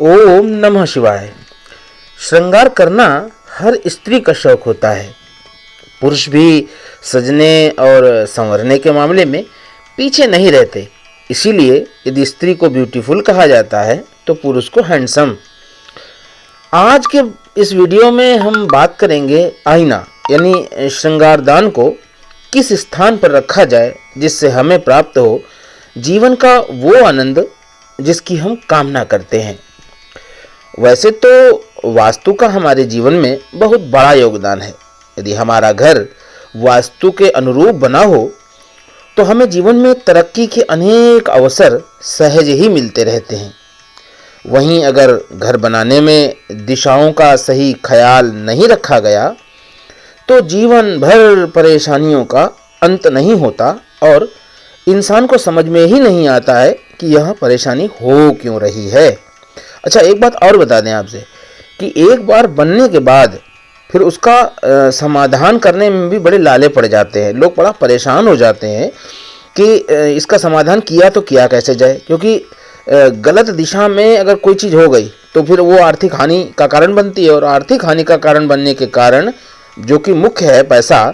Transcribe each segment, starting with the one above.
ओम नमः शिवाय। श्रृंगार करना हर स्त्री का शौक होता है। पुरुष भी सजने और संवरने के मामले में पीछे नहीं रहते। इसीलिए यदि स्त्री को ब्यूटीफुल कहा जाता है तो पुरुष को हैंडसम। आज के इस वीडियो में हम बात करेंगे आईना यानी श्रृंगारदान को किस स्थान पर रखा जाए जिससे हमें प्राप्त हो जीवन का वो आनंद जिसकी हम कामना करते हैं। वैसे तो वास्तु का हमारे जीवन में बहुत बड़ा योगदान है। यदि हमारा घर वास्तु के अनुरूप बना हो तो हमें जीवन में तरक्की के अनेक अवसर सहज ही मिलते रहते हैं। वहीं अगर घर बनाने में दिशाओं का सही ख्याल नहीं रखा गया तो जीवन भर परेशानियों का अंत नहीं होता और इंसान को समझ में ही नहीं आता है कि यह परेशानी हो क्यों रही है। अच्छा, एक बात और बता दें आपसे कि एक बार बनने के बाद फिर उसका समाधान करने में भी बड़े लाले पड़ जाते हैं। लोग बड़ा परेशान हो जाते हैं कि इसका समाधान किया तो किया कैसे जाए, क्योंकि गलत दिशा में अगर कोई चीज़ हो गई तो फिर वो आर्थिक हानि का कारण बनती है और आर्थिक हानि का कारण बनने के कारण जो कि मुख्य है पैसा,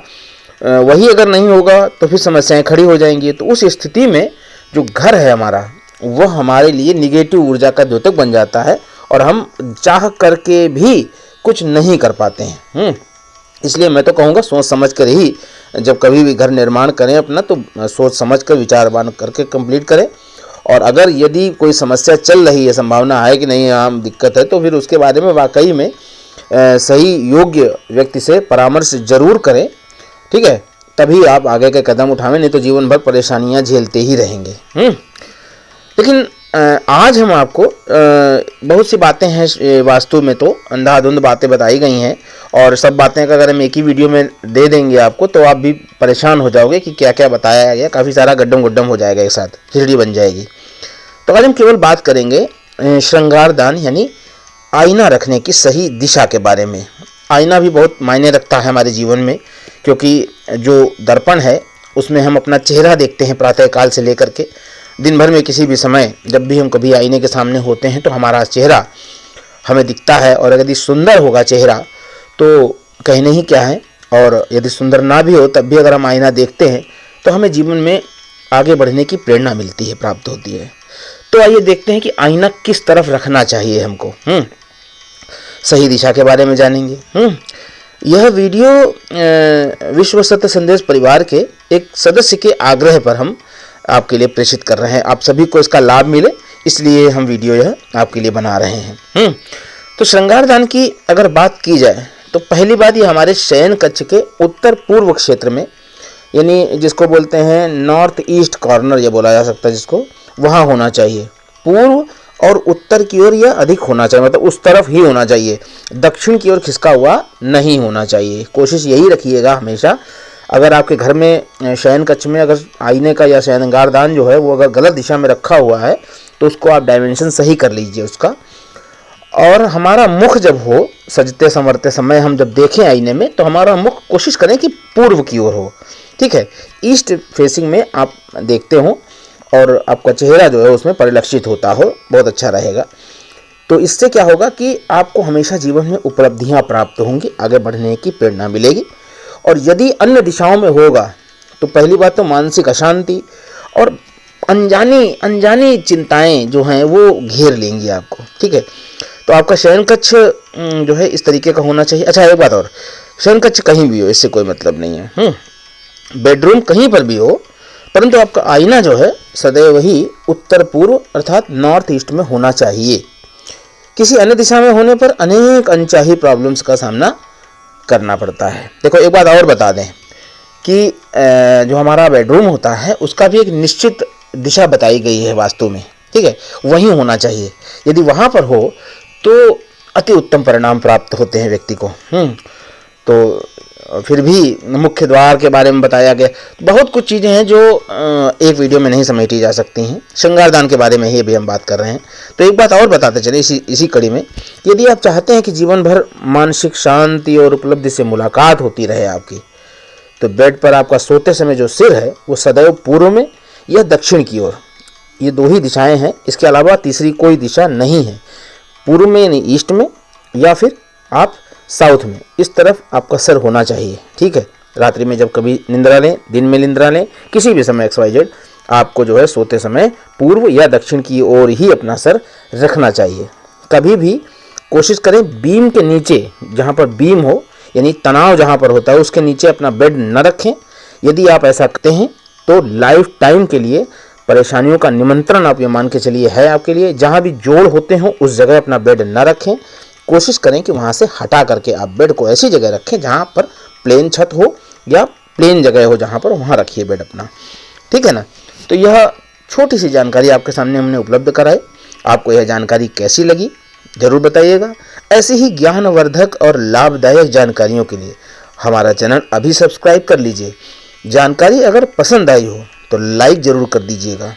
वही अगर नहीं होगा तो फिर समस्याएं खड़ी हो जाएंगी। तो उस स्थिति में जो घर है हमारा वह हमारे लिए निगेटिव ऊर्जा का द्योतक बन जाता है और हम चाह करके भी कुछ नहीं कर पाते हैं। इसलिए मैं तो कहूँगा सोच समझ कर ही जब कभी भी घर निर्माण करें अपना तो सोच समझ कर विचारवान करके कंप्लीट करें। और अगर यदि कोई समस्या चल रही है, संभावना है कि नहीं यहाँ दिक्कत है, तो फिर उसके बारे में वाकई में सही योग्य व्यक्ति से परामर्श जरूर करें। ठीक है, तभी आप आगे के कदम उठावें, नहीं तो जीवन भर परेशानियाँ झेलते ही रहेंगे। लेकिन आज हम आपको बहुत सी बातें हैं वास्तु में तो अंधाधुंध बातें बताई गई हैं और सब बातें का अगर हम एक ही वीडियो में दे देंगे आपको तो आप भी परेशान हो जाओगे कि क्या क्या बताया गया। काफ़ी सारा गड्ढम गुड्डम हो जाएगा, एक साथ खिचड़ी बन जाएगी। तो आज हम केवल बात करेंगे श्रृंगारदान यानी आईना रखने की सही दिशा के बारे में। आईना भी बहुत मायने रखता है हमारे जीवन में, क्योंकि जो दर्पण है उसमें हम अपना चेहरा देखते हैं प्रातःकाल से लेकर के दिन भर में किसी भी समय। जब भी हम कभी आईने के सामने होते हैं तो हमारा चेहरा हमें दिखता है और यदि सुंदर होगा चेहरा तो कहने ही क्या है, और यदि सुंदर ना भी हो तब भी अगर हम आईना देखते हैं तो हमें जीवन में आगे बढ़ने की प्रेरणा मिलती है, प्राप्त होती है। तो आइए देखते हैं कि आईना किस तरफ रखना चाहिए हमको। सही दिशा के बारे में जानेंगे। यह वीडियो विश्व सत्य संदेश परिवार के एक सदस्य के आग्रह पर हम आपके लिए प्रेषित कर रहे हैं। आप सभी को इसका लाभ मिले इसलिए हम वीडियो यह आपके लिए बना रहे हैं। तो श्रृंगारदान की अगर बात की जाए तो पहली बात ये हमारे शयन कक्ष के उत्तर पूर्व क्षेत्र में, यानी जिसको बोलते हैं नॉर्थ ईस्ट कॉर्नर ये बोला जा सकता है, जिसको वहाँ होना चाहिए। पूर्व और उत्तर की ओर यह अधिक होना चाहिए, मतलब उस तरफ ही होना चाहिए। दक्षिण की ओर खिसका हुआ नहीं होना चाहिए। कोशिश यही रखिएगा हमेशा। अगर आपके घर में शयन कक्ष में अगर आईने का या श्रृंगारदान जो है वो अगर गलत दिशा में रखा हुआ है तो उसको आप डायमेंशन सही कर लीजिए उसका। और हमारा मुख जब हो सजते संवरते समय हम जब देखें आईने में तो हमारा मुख कोशिश करें कि पूर्व की ओर हो। ठीक है, ईस्ट फेसिंग में आप देखते हो और आपका चेहरा जो है उसमें परिलक्षित होता हो, बहुत अच्छा रहेगा। तो इससे क्या होगा कि आपको हमेशा जीवन में उपलब्धियाँ प्राप्त होंगी, आगे बढ़ने की प्रेरणा मिलेगी। और यदि अन्य दिशाओं में होगा तो पहली बात तो मानसिक अशांति और अनजानी चिंताएं जो हैं वो घेर लेंगी आपको। ठीक है, तो आपका शयन कक्ष जो है इस तरीके का होना चाहिए। अच्छा, एक बात और, शयन कक्ष कहीं भी हो इससे कोई मतलब नहीं है। बेडरूम कहीं पर भी हो, परंतु आपका आईना जो है सदैव ही उत्तर पूर्व अर्थात नॉर्थ ईस्ट में होना चाहिए। किसी अन्य दिशा में होने पर अनेक अनचाही प्रॉब्लम्स का सामना करना पड़ता है। देखो, एक बात और बता दें कि जो हमारा बेडरूम होता है उसका भी एक निश्चित दिशा बताई गई है वास्तु में। ठीक है, वहीं होना चाहिए। यदि वहाँ पर हो तो अति उत्तम परिणाम प्राप्त होते हैं व्यक्ति को। तो फिर भी मुख्य द्वार के बारे में बताया गया। बहुत कुछ चीज़ें हैं जो एक वीडियो में नहीं समेटी जा सकती हैं। श्रृंगारदान के बारे में ही अभी हम बात कर रहे हैं। तो एक बात और बताते चले इसी कड़ी में, यदि आप चाहते हैं कि जीवन भर मानसिक शांति और उपलब्धि से मुलाकात होती रहे आपकी, तो बेड पर आपका सोते समय जो सिर है वो सदैव पूर्व में या दक्षिण की ओर, ये दो ही दिशाएं हैं। इसके अलावा तीसरी कोई दिशा नहीं है। पूर्व में यानी ईस्ट में, या फिर आप साउथ में, इस तरफ आपका सर होना चाहिए। ठीक है, रात्रि में जब कभी निंद्रा लें, दिन में निंद्रा लें, किसी भी समय XYZ आपको जो है सोते समय पूर्व या दक्षिण की ओर ही अपना सर रखना चाहिए। कभी भी कोशिश करें बीम के नीचे, जहाँ पर बीम हो यानी तनाव जहाँ पर होता है उसके नीचे अपना बेड न रखें। यदि आप ऐसा करते हैं तो लाइफ टाइम के लिए परेशानियों का निमंत्रण आप ये मान के चलिए है आपके लिए। जहाँ भी जोड़ होते हों उस जगह अपना बेड न रखें। कोशिश करें कि वहाँ से हटा करके आप बेड को ऐसी जगह रखें जहाँ पर प्लेन छत हो या प्लेन जगह हो, जहाँ पर वहाँ रखिए बेड अपना। ठीक है ना। तो यह छोटी सी जानकारी आपके सामने हमने उपलब्ध कराई। आपको यह जानकारी कैसी लगी जरूर बताइएगा। ऐसी ही ज्ञानवर्धक और लाभदायक जानकारियों के लिए हमारा चैनल अभी सब्सक्राइब कर लीजिए। जानकारी अगर पसंद आई हो तो लाइक जरूर कर दीजिएगा।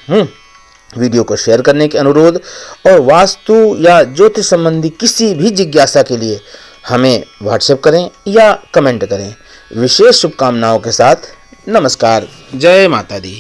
वीडियो को शेयर करने के अनुरोध, और वास्तु या ज्योतिष संबंधी किसी भी जिज्ञासा के लिए हमें व्हाट्सएप करें या कमेंट करें। विशेष शुभकामनाओं के साथ नमस्कार। जय माता दी।